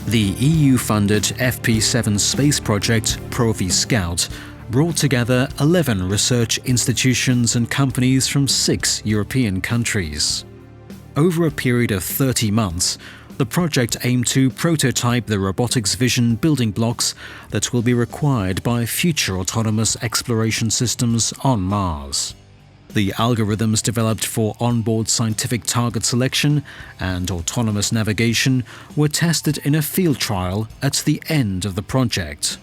The EU-funded FP7 Space Project PRoViScout brought together 11 research institutions and companies from 6 European countries. Over a period of 30 months, the project aimed to prototype the robotics vision building blocks that will be required by future autonomous exploration systems on Mars. The algorithms developed for onboard scientific target selection and autonomous navigation were tested in a field trial at the end of the project.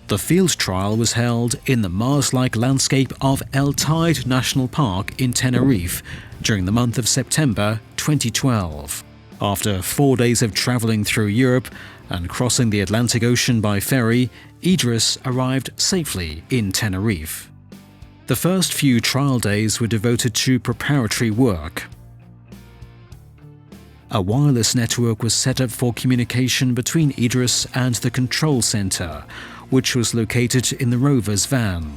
The field trial was held in the Mars-like landscape of El Teide National Park in Tenerife during the month of September 2012. After 4 days of travelling through Europe and crossing the Atlantic Ocean by ferry, Idris arrived safely in Tenerife. The first few trial days were devoted to preparatory work. A wireless network was set up for communication between Idris and the control centre, which was located in the rover's van.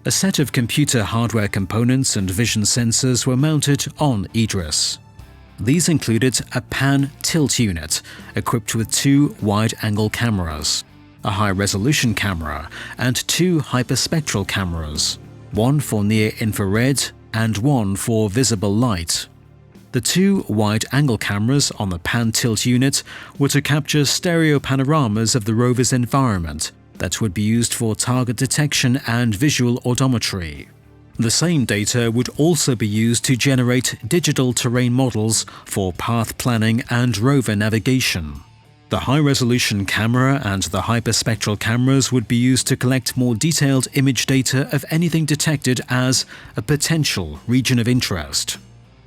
A set of computer hardware components and vision sensors were mounted on Idris. These included a pan tilt unit equipped with 2 wide-angle cameras, a high-resolution camera and 2 hyperspectral cameras, one for near-infrared and one for visible light. The 2 wide-angle cameras on the pan-tilt unit were to capture stereo panoramas of the rover's environment that would be used for target detection and visual odometry. The same data would also be used to generate digital terrain models for path planning and rover navigation. The high-resolution camera and the hyperspectral cameras would be used to collect more detailed image data of anything detected as a potential region of interest.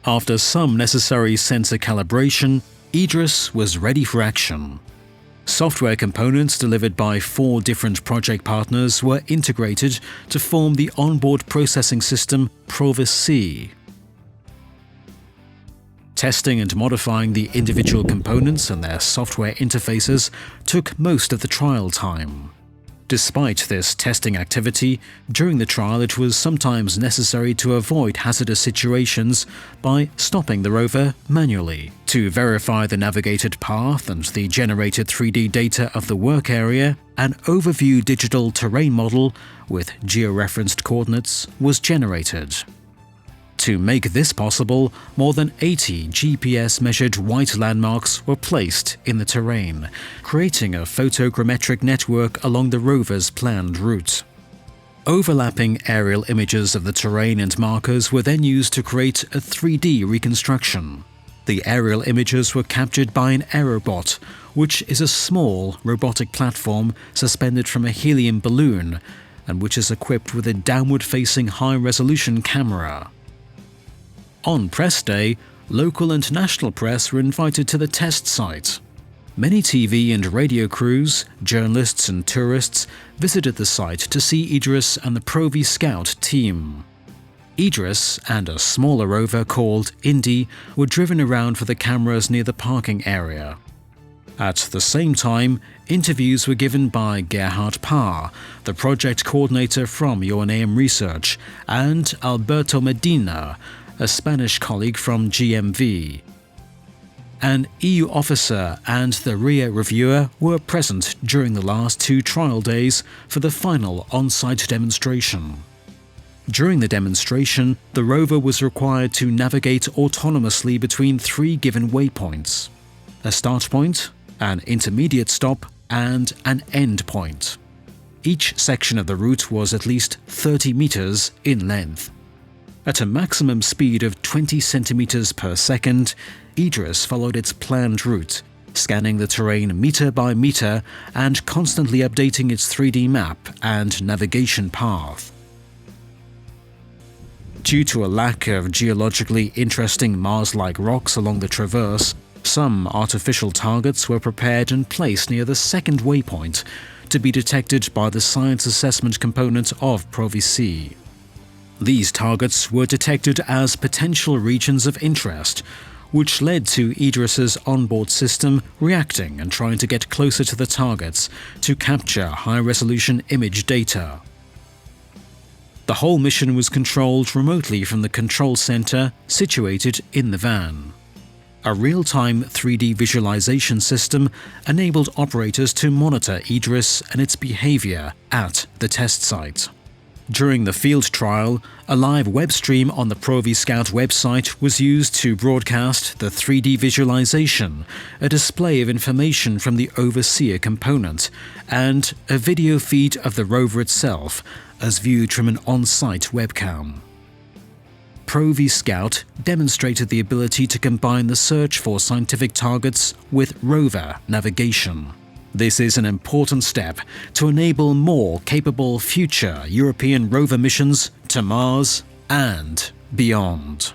After some necessary sensor calibration, Idris was ready for action. Software components delivered by 4 different project partners were integrated to form the onboard processing system PRoViScout. Testing and modifying the individual components and their software interfaces took most of the trial time. Despite this testing activity, during the trial it was sometimes necessary to avoid hazardous situations by stopping the rover manually. To verify the navigated path and the generated 3D data of the work area, an overview digital terrain model with georeferenced coordinates was generated. To make this possible, more than 80 GPS-measured white landmarks were placed in the terrain, creating a photogrammetric network along the rover's planned route. Overlapping aerial images of the terrain and markers were then used to create a 3D reconstruction. The aerial images were captured by an aerobot, which is a small robotic platform suspended from a helium balloon and which is equipped with a downward-facing high-resolution camera. On press day, local and national press were invited to the test site. Many TV and radio crews, journalists and tourists visited the site to see Idris and the PRoViScout team. Idris and a smaller rover called Indy were driven around for the cameras near the parking area. At the same time, interviews were given by Gerhard Paar, the project coordinator from Ioneum Research, and Alberto Medina, a Spanish colleague from GMV. An EU officer and the RIA reviewer were present during the last 2 trial days for the final on-site demonstration. During the demonstration, the rover was required to navigate autonomously between 3 given waypoints: a start point, an intermediate stop, and an end point. Each section of the route was at least 30 meters in length. At a maximum speed of 20 centimeters per second, Idris followed its planned route, scanning the terrain meter by meter and constantly updating its 3D map and navigation path. Due to a lack of geologically interesting Mars-like rocks along the traverse, some artificial targets were prepared and placed near the second waypoint to be detected by the science assessment component of PRoViScout. These targets were detected as potential regions of interest, which led to Idris's onboard system reacting and trying to get closer to the targets to capture high-resolution image data. The whole mission was controlled remotely from the control center situated in the van. A real-time 3D visualization system enabled operators to monitor IDRIS and its behavior at the test site. During the field trial, a live web stream on the PRoViScout website was used to broadcast the 3D visualization, a display of information from the overseer component, and a video feed of the rover itself as viewed from an on-site webcam. PRoViScout demonstrated the ability to combine the search for scientific targets with rover navigation. This is an important step to enable more capable future European rover missions to Mars and beyond.